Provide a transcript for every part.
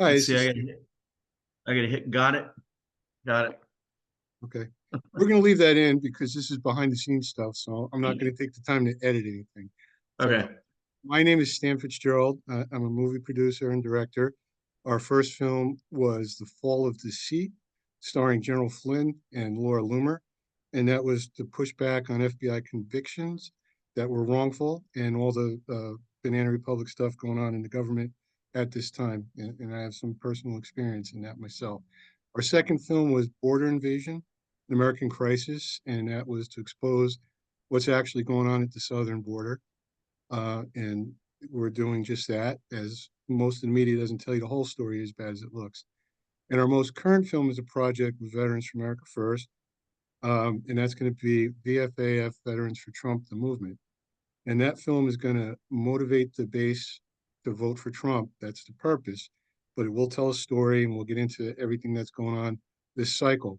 Hi, Let's this see. is I Steve. gotta hit. I gotta hit. Got it. Got it. Okay. We're going to leave that in because this is behind the scenes stuff. So I'm not going to take the time to edit anything. So Okay. my name is Stan Fitzgerald. I'm a movie producer and director. Our first film was The Fall of the Sea, starring General Flynn and Laura Loomer. And that was to push back on FBI convictions that were wrongful and all the Banana Republic stuff going on in the government at this time. And I have some personal experience in that myself. Our second film was Border Invasion, an American Crisis, and that was to expose what's actually going on at the southern border. And we're doing just that, as most of the media doesn't tell you the whole story as bad as it looks. And our most current film is a project with Veterans for America First, and that's going to be VFAF, Veterans for Trump, the movement. And that film is going to motivate the base to vote for Trump. That's the purpose. But it will tell a story, and we'll get into everything that's going on this cycle.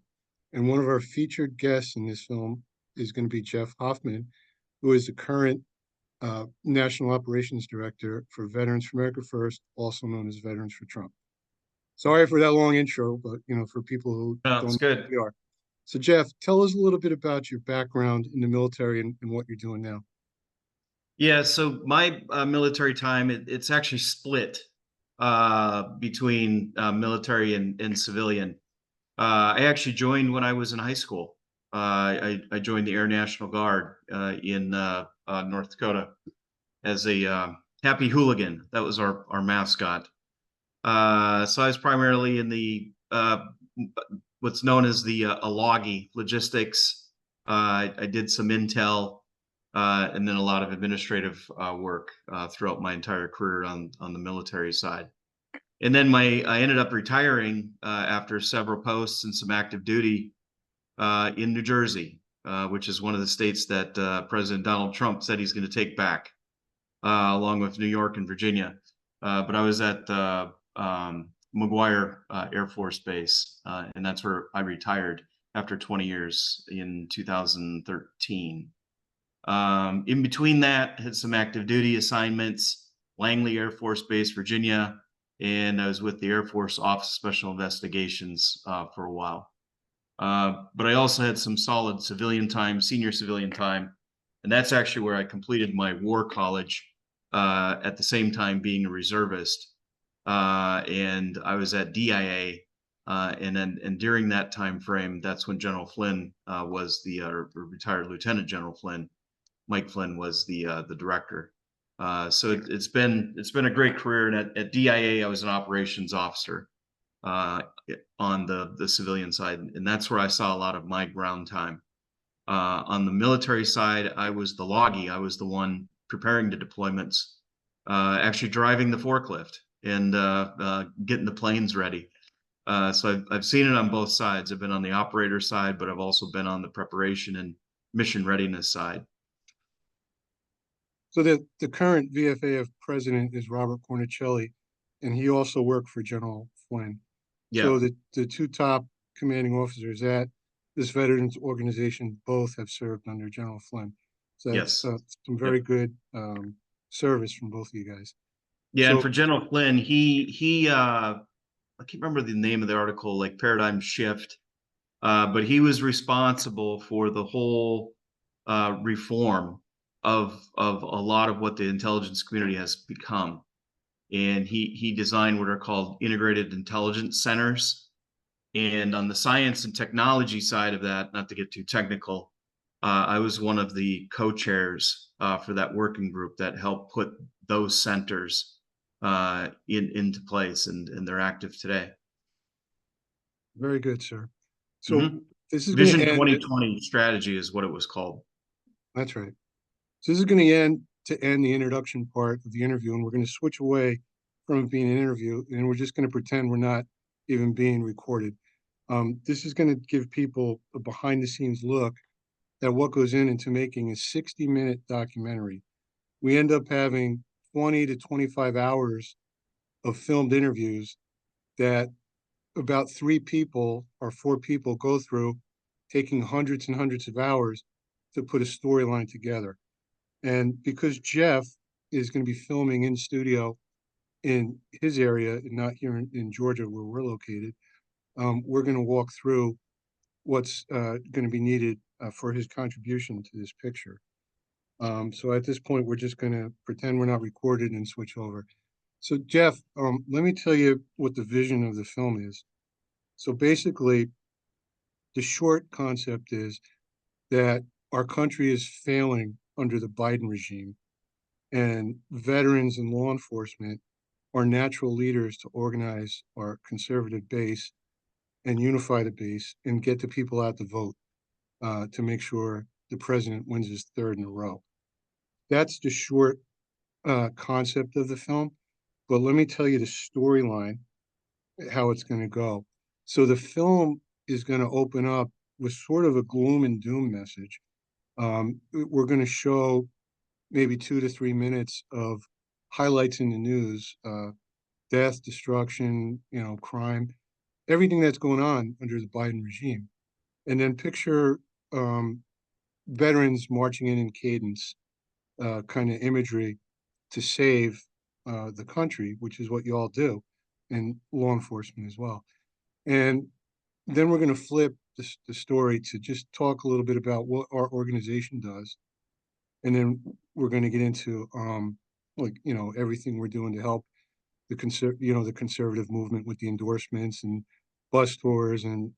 And one of our featured guests in this film is going to be Jeff Hoffman, who is the current National Operations Director for Veterans for America First, also known as Veterans for Trump. Sorry for that long intro, but for people who No, don't it's know good. who we are. So Jeff, tell us a little bit about your background in the military and what you're doing now. Yeah. So my military time, it's actually split between military and civilian. I actually joined when I was in high school. I joined the Air National Guard in North Dakota as a happy hooligan. That was our mascot. So I was primarily in the what's known as the Alagi logistics. I did some intel and then a lot of administrative work throughout my entire career on the military side. And then I ended up retiring after several posts and some active duty in New Jersey, which is one of the states that President Donald Trump said he's going to take back, along with New York and Virginia. But I was at McGuire Air Force Base, and that's where I retired after 20 years in 2013. In between that, had some active duty assignments, Langley Air Force Base, Virginia, and I was with the Air Force Office of Special Investigations for a while. But I also had some solid civilian time, senior civilian time, and that's actually where I completed my war college at the same time being a reservist. And I was at DIA, and during that time frame, that's when General Flynn was the retired Lieutenant General Flynn. Mike Flynn was the director. So it's been a great career. And at DIA, I was an operations officer uh, on the civilian side, and that's where I saw a lot of my ground time. On the military side, I was the loggy. I was the one preparing the deployments, actually driving the forklift and getting the planes ready. So I've seen it on both sides. I've been on the operator side, but I've also been on the preparation and mission readiness side. So the current VFAF president is Robert Cornicelli, and he also worked for General Flynn. So Yeah. the two top commanding officers at this veterans organization both have served under General Flynn. So that's Yes. some very Yep. good service from both of you guys. Yeah, and So for General Flynn, he I can't remember the name of the article, like Paradigm Shift, but he was responsible for the whole reform of a lot of what the intelligence community has become. And he designed what are called integrated intelligence centers. And on the science and technology side of that, not to get too technical, I was one of the co-chairs for that working group that helped put those centers into place, and they're active today. very good, sir. So Hmm. this is going to Vision end. 2020 strategy is what it was called. That's right. So this is going to end the introduction part of the interview, and we're going to switch away from it being an interview, and we're just going to pretend we're not even being recorded. This is going to give people a behind the scenes look at what goes into making a 60-minute documentary. We end up having 20 to 25 hours of filmed interviews that about 3 people or 4 people go through, taking hundreds and hundreds of hours to put a storyline together. And because Jeff is going to be filming in studio in his area, and not here in Georgia where we're located, we're going to walk through what's going to be needed for his contribution to this picture. So at this point, we're just going to pretend we're not recorded and switch over. So Jeff, let me tell you what the vision of the film is. So basically, the short concept is that our country is failing under the Biden regime, and veterans and law enforcement are natural leaders to organize our conservative base and unify the base and get the people out to vote to make sure the president wins his third in a row. That's the short concept of the film. But let me tell you the storyline, how it's going to go. So the film is going to open up with sort of a gloom and doom message. We're going to show maybe 2 to 3 minutes of highlights in the news, death, destruction, crime, everything that's going on under the Biden regime. And then picture veterans marching in cadence, kind of imagery to save the country, which is what you all do, and law enforcement as well. And then we're going to flip the story to just talk a little bit about what our organization does. And then we're going to get into everything we're doing to help the conservative movement with the endorsements and bus tours and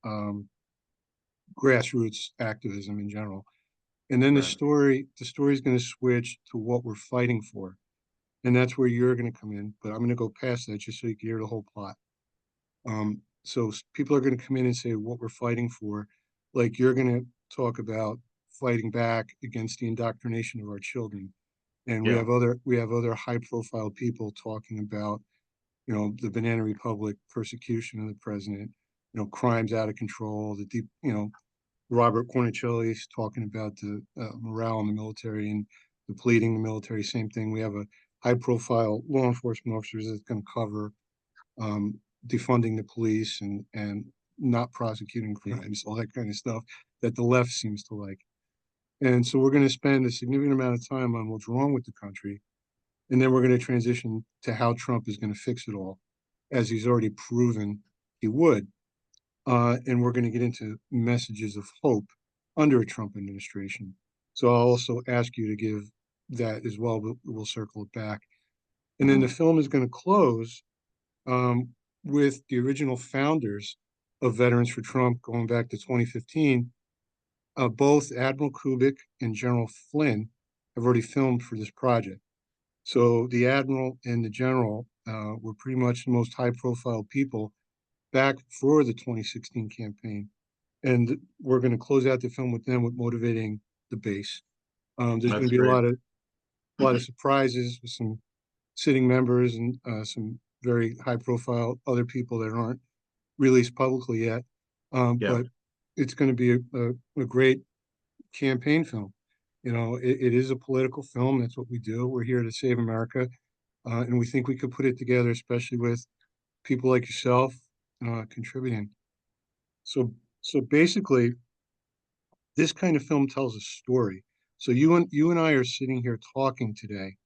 grassroots activism in general. And then the Right. story is going to switch to what we're fighting for. And that's where you're going to come in. But I'm going to go past that just so you can hear the whole plot. So people are going to come in and say what we're fighting for. Like you're going to talk about fighting back against the indoctrination of our children. And Yeah. we have other high profile people talking about, the Banana Republic persecution of the president, crimes out of control, the deep, Robert Cornicelli is talking about the morale in the military and depleting the military. Same thing. We have a high-profile law enforcement officers that's going to cover defunding the police and not prosecuting crimes, all that kind of stuff that the left seems to like. And so we're going to spend a significant amount of time on what's wrong with the country, and then we're going to transition to how Trump is going to fix it all, as he's already proven he would. And we're going to get into messages of hope under a Trump administration. So I'll also ask you to give that as well, but we'll circle it back. And then the film is going to close um, with the original founders of Veterans for Trump going back to 2015. Both Admiral Kubik and General Flynn have already filmed for this project. So the Admiral and the General were pretty much the most high profile people back for the 2016 campaign. And we're going to close out the film with them with motivating the base. There's going That's to be a great. lot of surprises with some sitting members and some very high profile other people that aren't released publicly yet. Yeah. But it's going to be a great campaign film. It is a political film. That's what we do. We're here to save America. And we think we could put it together, especially with people like yourself contributing. So, so basically, this kind of film tells a story. So you and I are sitting here talking today,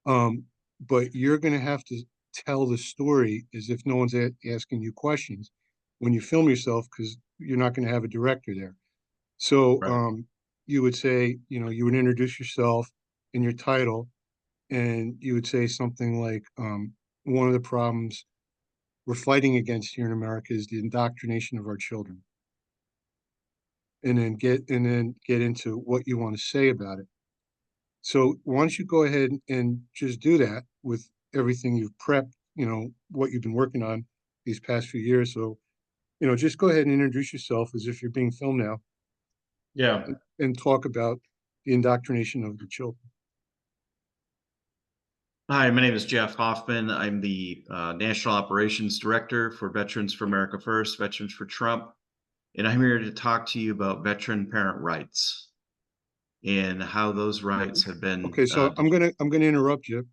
but you're going to have to tell the story as if no one's asking you questions when you film yourself, because you're not going to have a director there. So Right. you would say, you would introduce yourself in your title, and you would say something like, one of the problems we're fighting against here in America is the indoctrination of our children. And then get into what you want to say about it. So once you go ahead and just do that with everything you've prepped, what you've been working on these past few years. So, just go ahead and introduce yourself as if you're being filmed now, Yeah. and talk about the indoctrination of the children. Hi, my name is Jeff Hoffman. I'm the National Operations Director for Veterans for America First, Veterans for Trump. And I'm here to talk to you about veteran parent rights and how those rights have been. Okay, so I'm gonna interrupt you,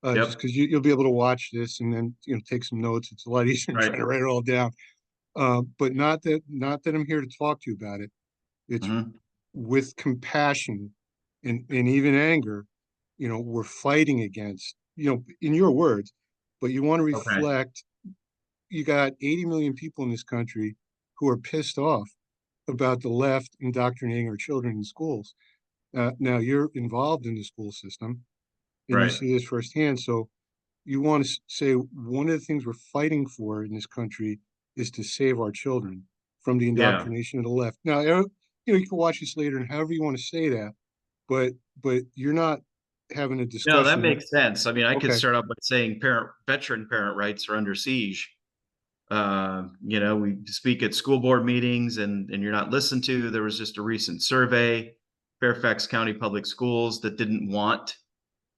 just Yep. because you'll be able to watch this and then take some notes. It's a lot easier than Right. trying to write it all down. But not that I'm here to talk to you about it. It's Hmm. with compassion and even anger, we're fighting against, in your words, but you want to Okay. reflect. You got 80 million people in this country who are pissed off about the left indoctrinating our children in schools. Now you're involved in the school system and you Right. see this firsthand. So you want to say one of the things we're fighting for in this country is to save our children from the Yeah. indoctrination of the left. Now, you can watch this later and however you want to say that, but you're not having a No, that discussion. makes sense. I mean, I could Okay, start off by saying veteran parent rights are under siege. We speak at school board meetings and you're not listened to. There was just a recent survey, Fairfax County Public Schools, that didn't want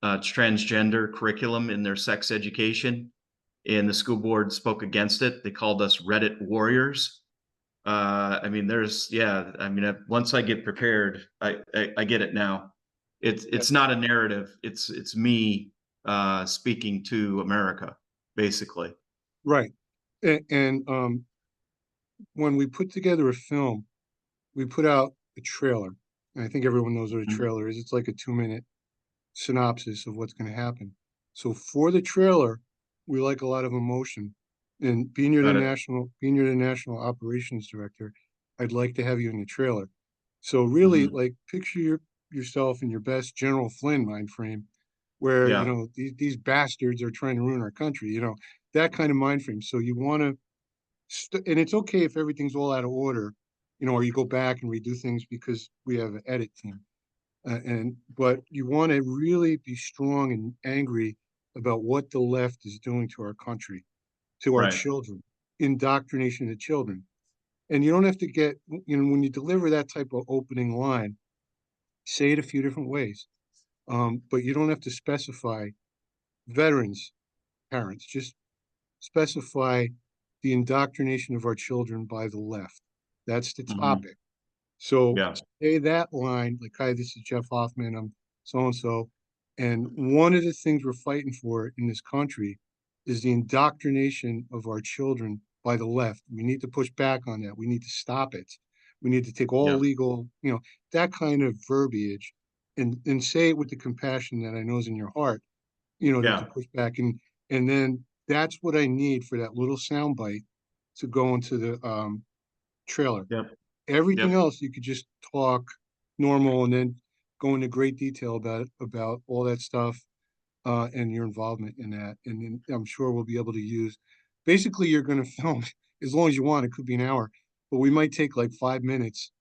transgender curriculum in their sex education, and the school board spoke against it. They called us Reddit warriors. I mean, yeah. I mean, once I get prepared, I get it now. yeah, It's not a narrative. It's me speaking to America, basically. right. And when we put together a film, we put out a trailer. And I think everyone knows what a Mhm. trailer is. It's like a 2 minute synopsis of what's going to happen. So for the trailer, we like a lot of emotion. And Got it. being you're the national operations director, I'd like to have you in the trailer. So really, Mhm. like picture yourself in your best General Flynn mind frame, where Yeah. these bastards are trying to ruin our country. That kind of mind frame. So you want to, and it's okay if everything's all out of order, or you go back and redo things because we have an edit team but you want to really be strong and angry about what the left is doing to our country, to our Right. children, indoctrination of children. And you don't have to when you deliver that type of opening line, say it a few different ways. But you don't have to specify veterans, parents, just specify the indoctrination of our children by the left. That's the Mhm. topic. So Yeah. say that line, like, hi, this is Jeff Hoffman, I'm so and so. And one of the things we're fighting for in this country is the indoctrination of our children by the left. We need to push back on that. We need to stop it. We need to take all Yeah. legal, that kind of verbiage and say it with the compassion that I know is in your heart, to Yeah. push back. And then that's what I need for that little sound bite to go into the trailer. Yep. Everything Yep. else you could just talk normal and then go into great detail about all that stuff and your involvement in that. And then I'm sure we'll be able to use. Basically, you're going to film as long as you want. It could be an hour, but we might take like 5 minutes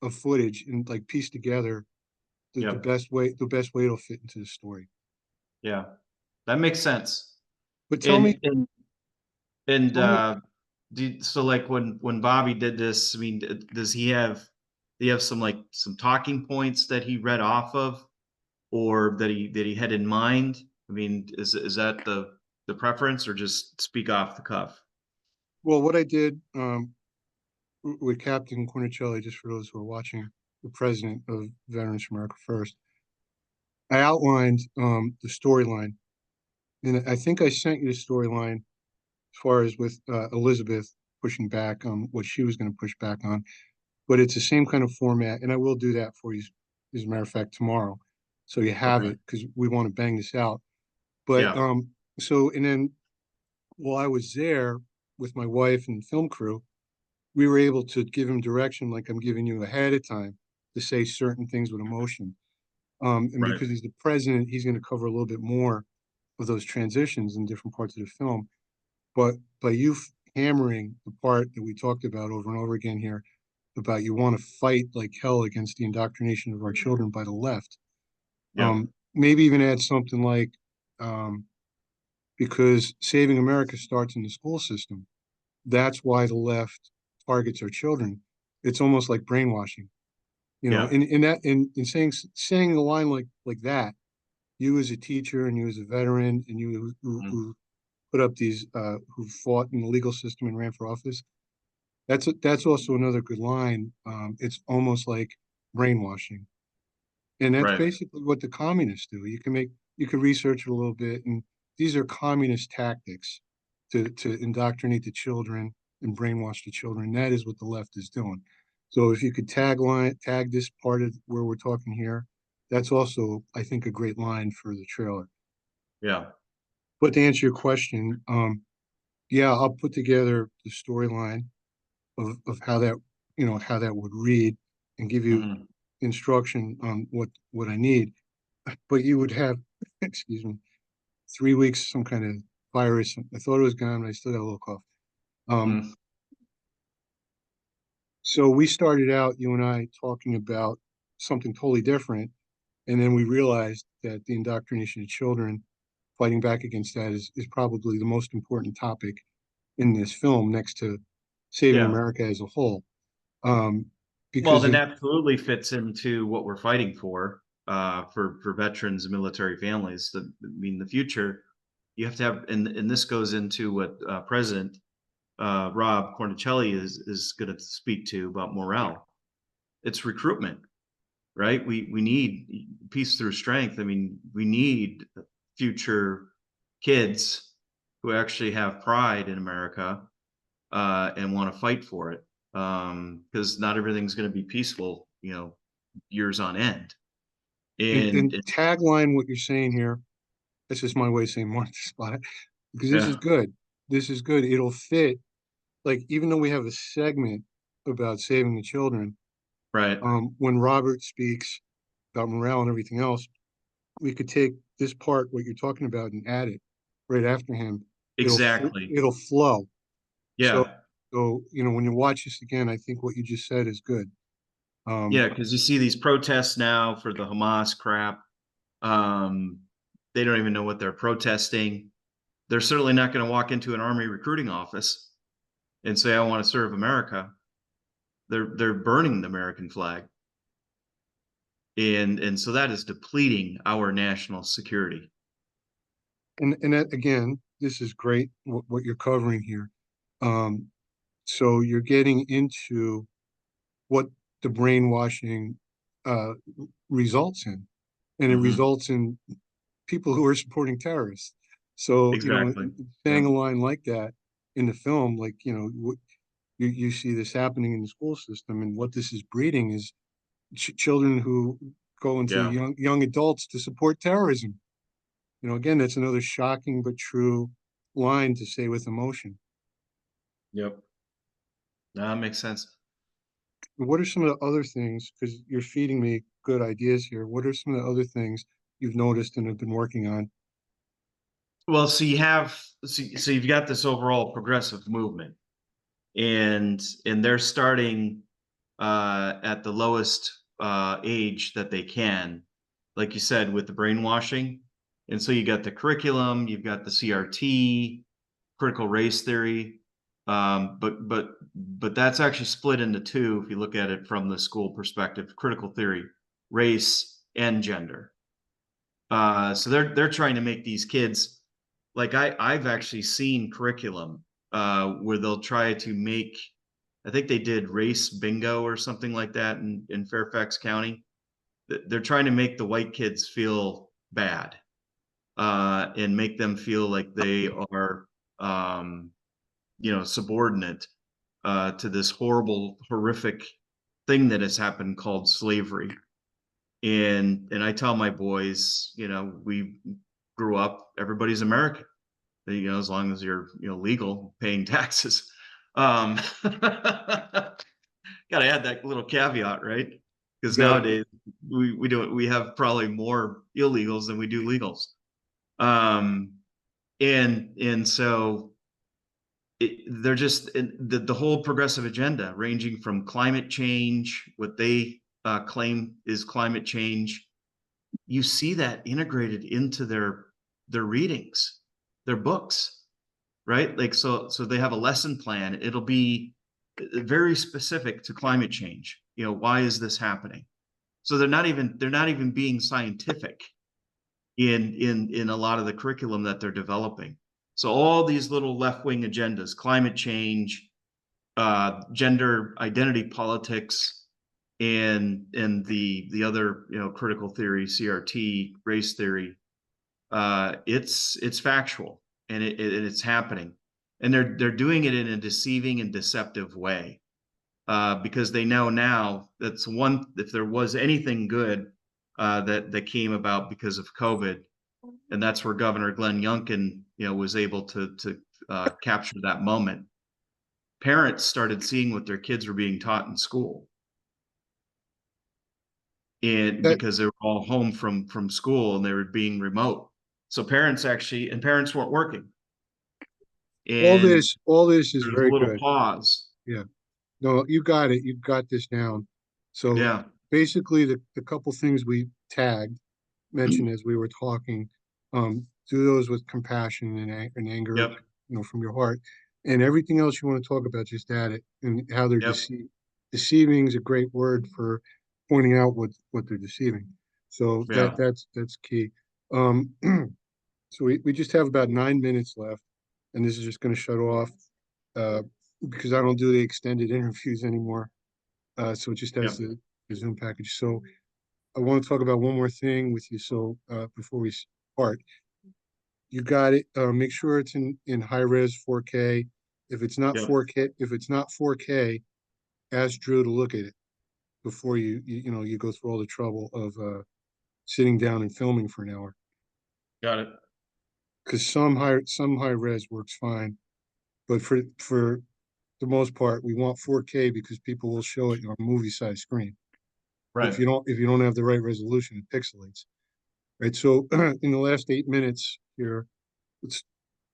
of footage and like piece together Yep. the best way it'll fit into the story. Yeah. That makes sense. But tell me, And and and tell me. so like when Bobby did this, I mean, do you have some talking points that he read off of, or that he had in mind? I mean, is that the preference, or just speak off the cuff? Well, what I did with Captain Cornicelli, just for those who are watching, the president of Veterans for America First, I outlined the storyline, and I think I sent you the storyline as far as with Elizabeth pushing back on what she was going to push back on. But it's the same kind of format, and I will do that for you, as a matter of fact, tomorrow, so you have Okay. it because we want to bang this out. But Yeah. and then while I was there with my wife and film crew, we were able to give him direction, like I'm giving you ahead of time, to say certain things with emotion. And Right. because he's the president, he's going to cover a little bit more of those transitions in different parts of the film. But by you hammering the part that we talked about over and over again here about you want to fight like hell against the indoctrination of our children by the left, Yep. maybe even add something like, um, because saving America starts in the school system. That's why the left targets our children. It's almost like brainwashing, Yeah. in saying a line like that, you as a teacher and you as a veteran and you Mhm. who put up these who fought in the legal system and ran for office. That's also another good line. It's almost like brainwashing, and that's Right. basically what the communists do. You can research it a little bit, and these are communist tactics to indoctrinate the children and brainwash the children. That is what the left is doing. So if you could tag this part of where we're talking here, that's also I think a great line for the trailer. Yeah. But to answer your question, yeah, I'll put together the storyline of how that, how that would read and give you Mhm. instruction on what I need. But you would have, excuse me, 3 weeks, some kind of virus. I thought it was gone, but I still got a little cough. Um, Mm. so we started out, you and I, talking about something totally different. And then we realized that the indoctrination of children, fighting back against that is probably the most important topic in this film next to saving Yeah. America as a whole. Um, Well, because then if, absolutely fits into what we're fighting for veterans and military families. I mean, the future, you have to have, and this goes into what President Rob Cornicelli is going to speak to about morale. It's recruitment, right? We need peace through strength. I mean, we need future kids who actually have pride in America and want to fight for it. Because not everything's going to be peaceful, years on end. and And tagline what you're saying here, that's just my way of saying mark the spot, because this is yeah, good. This is good. It'll fit. Like, even though we have a segment about saving the children, right, when Robert speaks about morale and everything else, we could take this part, what you're talking about, and add it right after him. exactly, It'll flow. So, yeah, when you watch this again, I think what you just said is good. Um, yeah. Because you see these protests now for the Hamas crap. Um, they don't even know what they're protesting. They're certainly not going to walk into an army recruiting office and say, "I want to serve America." They're burning the American flag, and so that is depleting our national security. and that, again, this is great what you're covering here. Um, so you're getting into what the brainwashing uh, results in, and it Hmm. results in people who are supporting terrorists. So, Exactly. saying Yep. a line like that in the film, like, you see this happening in the school system, and what this is breeding is children who go into Yeah. young adults to support terrorism. Again, that's another shocking but true line to say with emotion. Yep. That makes sense. What are some of the other things, because you're feeding me good ideas here, what are some of the other things you've noticed and have been working on? Well, so you've got this overall progressive movement, and they're starting at the lowest age that they can, like you said, with the brainwashing. And so you got the curriculum, you've got the CRT, critical race theory, but that's actually split into two if you look at it from the school perspective: critical theory, race, and gender. So they're trying to make these kids, like I've actually seen curriculum where they'll try to make, I think they did race bingo or something like that in Fairfax County. They're trying to make the white kids feel bad and make them feel like they are um, subordinate to this horrible, horrific thing that has happened called slavery. And I tell my boys, we grew up, everybody's American, as long as you're, legal, paying taxes. Um, Got to add that little caveat, right? You Because got nowadays we have probably more illegals than we do legals. Um, and so they're just the whole progressive agenda, ranging from climate change, what they claim is climate change. You see that integrated into their readings, their books, right? Like, so they have a lesson plan. It'll be very specific to climate change. Why is this happening? So they're not even being scientific in a lot of the curriculum that they're developing. So all these little left-wing agendas: climate change, gender identity politics, and the other, critical theory, CRT, race theory. It's factual, and it's happening, and they're doing it in a deceiving and deceptive way, because they know now that's one. If there was anything good that came about because of COVID, and that's where Governor Glenn Youngkin, was able to capture that moment. Parents started seeing what their kids were being taught in school, and That because they were all home from school and they were being remote, so parents weren't working, and all this is there was a very little good. pause. Yeah. No, you got it. You got this down. So Yeah. basically, the couple things we tagged, mentioned as we were talking, do those with compassion and anger, Yep. from your heart, and everything else you want to talk about, just add it. And how they're Yep. deceiving is a great word for pointing out what they're deceiving. So Yeah. that's key. Um, so we just have about 9 minutes left, and this is just going to shut off uh, because I don't do the extended interviews anymore. So it just has Yep. the Zoom package. So I want to talk about one more thing with you. So before we start, you got it. Make sure it's in high res 4K. If it's not Yep. 4K, if it's not 4K, ask Drew to look at it before you go through all the trouble of sitting down and filming for an hour. Got it. Because some high res works fine, but for the most part, we want 4K because people will show it on a movie size screen. But Right. if you don't have the right resolution, it pixelates. Right. So in the last 8 minutes here, it's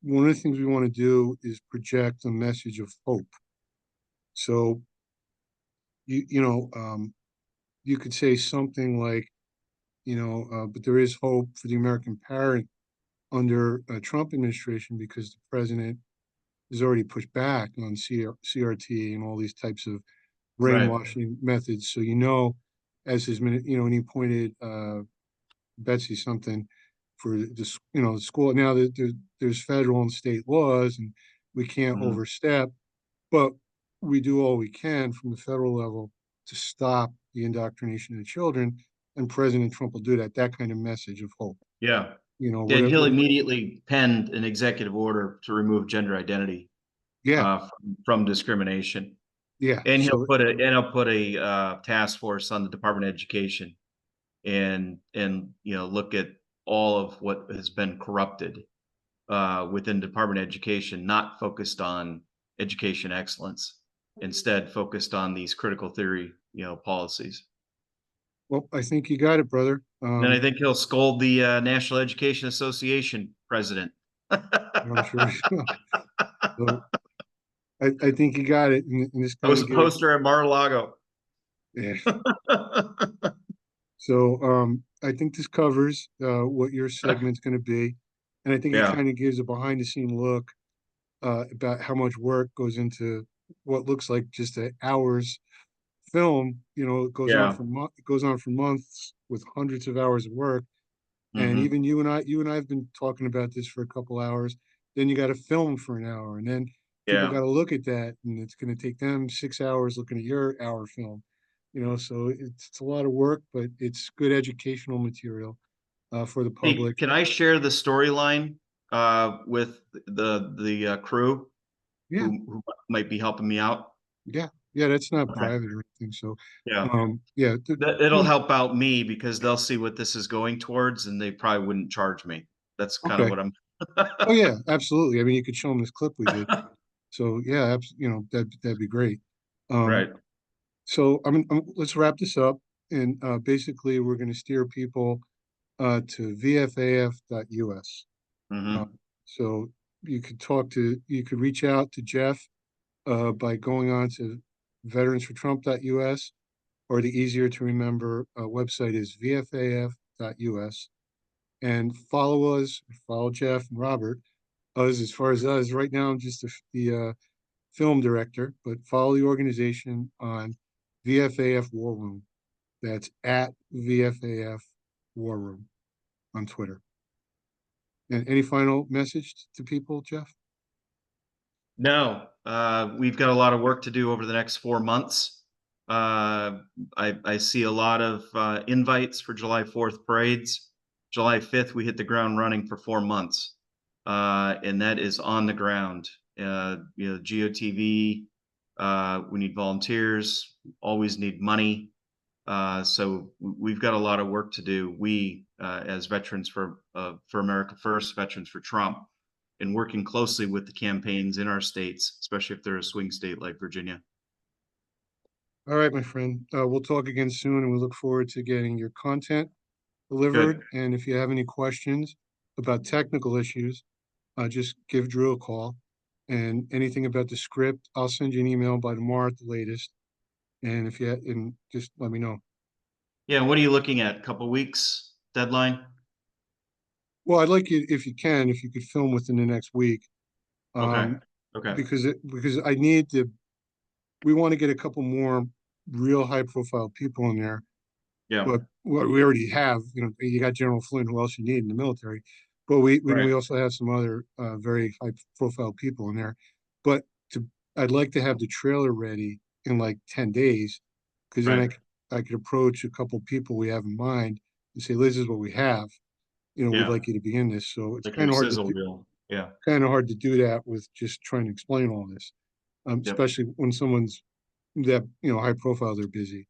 one of the things we want to do is project a message of hope. So you could say something like, but there is hope for the American parent under a Trump administration because the president has already pushed back on CRT and all these types of Right. brainwashing methods. So as his minute, and he pointed Betsy something for this, the school. Now that there's federal and state laws, and we can't Mhm. overstep, but we do all we can from the federal level to stop the indoctrination of children. And President Trump will do that. That kind of message of hope. Yeah. And Whatever. he'll immediately pen an executive order to remove gender identity Yeah, from discrimination. yeah. And So he'll put a task force on the Department of Education and look at all of what has been corrupted within Department of Education, not focused on education excellence, instead focused on these critical theory policies. well, I think you got it, brother. And then I think he'll scold the National Education Association president. I'm sure. So I think you got it, and this kind of gives. Poster at Mar-a-Lago. Yeah. So I think this covers what your segment's going to be, and I think it Yeah. kind of gives a behind the scene look about how much work goes into what looks like just an hour's film. It goes on Yeah. for it goes on for months with hundreds of hours of work. And Hmm. even you and I have been talking about this for a couple hours. Then you got to film for an hour, and then people Yeah. got to look at that, and it's going to take them 6 hours looking at your hour film. So it's a lot of work, but it's good educational material for the Hey, public. can I share the storyline with the crew Yeah, who might be helping me out? yeah. That's not Okay. private or anything. So, Yeah. yeah, It'll help out me because they'll see what this is going towards, and they probably wouldn't charge me. That's kind of okay. what I'm. Oh yeah, absolutely. I mean, you could show them this clip we did. So yeah, that'd be great. Um, Right. So let's wrap this up. And basically, we're going to steer people to vfaf.us. Uh, Hmm. so you could reach out to Jeff by going on to veteransfortrump.us, or the easier to remember website is vfaf.us. And follow Jeff and Robert. As far as us, right now, I'm just the film director, but follow the organization on VFAF War Room. That's at VFAF War Room on Twitter. And any final message to people, Jeff? No, we've got a lot of work to do over the next 4 months. I see a lot of invites for July 4th parades. July 5th, we hit the ground running for 4 months, and that is on the ground. GOTV. We need volunteers. Always need money. So we've got a lot of work to do. We, as Veterans for America First, Veterans for Trump, and working closely with the campaigns in our states, especially if they're a swing state like Virginia. All right, my friend. We'll talk again soon, and we look forward to getting your content Good. delivered. And if you have any questions about technical issues, just give Drew a call. And anything about the script, I'll send you an email by tomorrow at the latest. And if you and just let me know. Yeah. What are you looking at? Couple weeks deadline? Well, I'd like you, if you can, if you could film within the next week, Okay. um, Okay. because I need to. We want to get a couple more real high profile people in there. Yeah. But what we already have, you got General Flynn, who else you need in the military, but we Right. also have some other very high profile people in there. But to I'd like to have the trailer ready in like 10 days, because then Right. I could approach a couple people we have in mind and say, this is what we have. We'd Yeah. like you to be in this. So it's Like your kind of hard to sizzle do, reel. Yeah. do that with just trying to explain all this, Yep. especially when someone's that high profile, they're busy.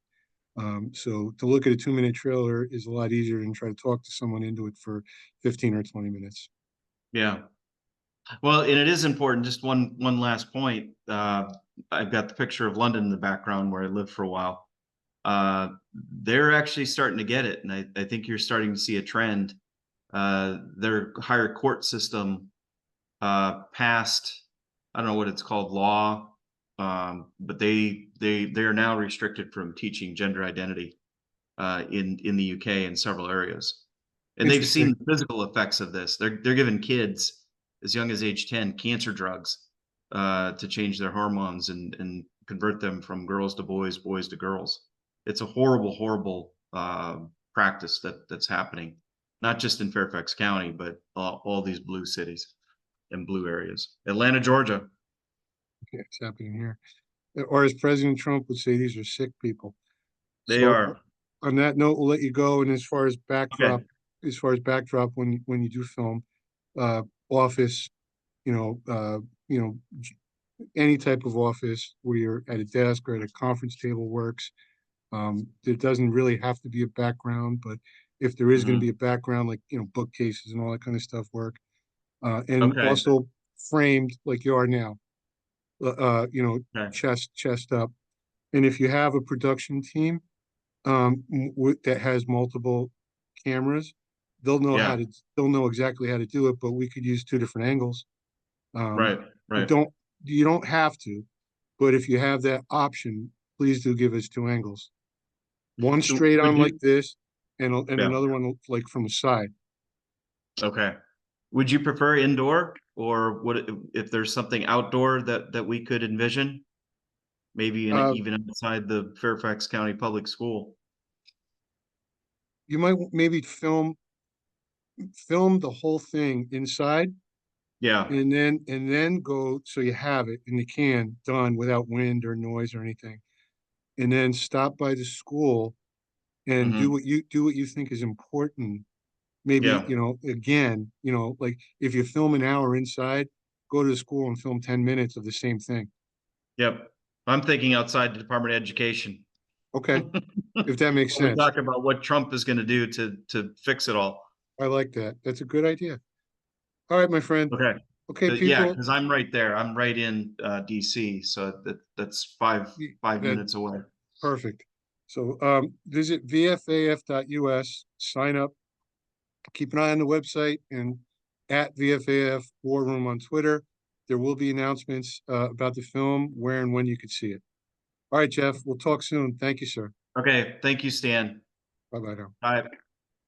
So to look at a 2-minute trailer is a lot easier than try to talk to someone into it for 15 or 20 minutes. Yeah. Well, and it is important. Just one last point. I've got the picture of London in the background where I lived for a while. They're actually starting to get it, and I think you're starting to see a trend. Their higher court system passed, I don't know what it's called, law, but they are now restricted from teaching gender identity in the UK in several areas, and they've seen Interesting. the physical effects of this. They're giving kids as young as age 10 cancer drugs to change their hormones and convert them from girls to boys, boys to girls. It's a horrible, horrible practice that's happening, not just in Fairfax County, but all these blue cities and blue areas. Atlanta, Georgia, Yeah, it's happening here. Or as President Trump would say, these are sick people. they So are. on that note, we'll let you go. And Okay. as far as backdrop, when you do film, uh, office, you know, uh, you know, any type of office where you're at a desk or at a conference table works. There doesn't really have to be a background, but if there is going to Hmm. be a background, like bookcases and all that kind of stuff work, and Okay. also framed like you are now, Okay. chest up. And if you have a production team that has multiple cameras, Yeah. they'll know exactly how to do it. But we could use two different angles. Um, Right. but Right. you don't have to. But if you have that option, please do give us two angles. One So straight would on like you? this, and Yeah. another one like from the side. Okay. Would you prefer indoor, or would if there's something outdoor that we could envision, maybe Uh, even outside the Fairfax County Public School? you might maybe film the whole thing inside, Yeah. and then go so you have it in the can done without wind or noise or anything, and then stop by the school and Hmm. do what you think is important. Maybe Yeah. again, like if you film an hour inside, go to the school and film 10 minutes of the same thing. Yep. I'm thinking outside the Department of Education. Okay, When if that makes we sense. talk about what Trump is going to do to fix it all. I like that. That's a good idea. All right, my friend. Okay. Okay, Yeah, people, because I'm right there. I'm right in DC, so that's five that minutes away. perfect. So visit vfaf.us, sign up, keep an eye on the website, and at VFAF War Room on Twitter. There will be announcements about the film, where and when you could see it. All right, Jeff, we'll talk soon. Thank you, sir. Okay, thank you, Stan. Bye bye now. Bye.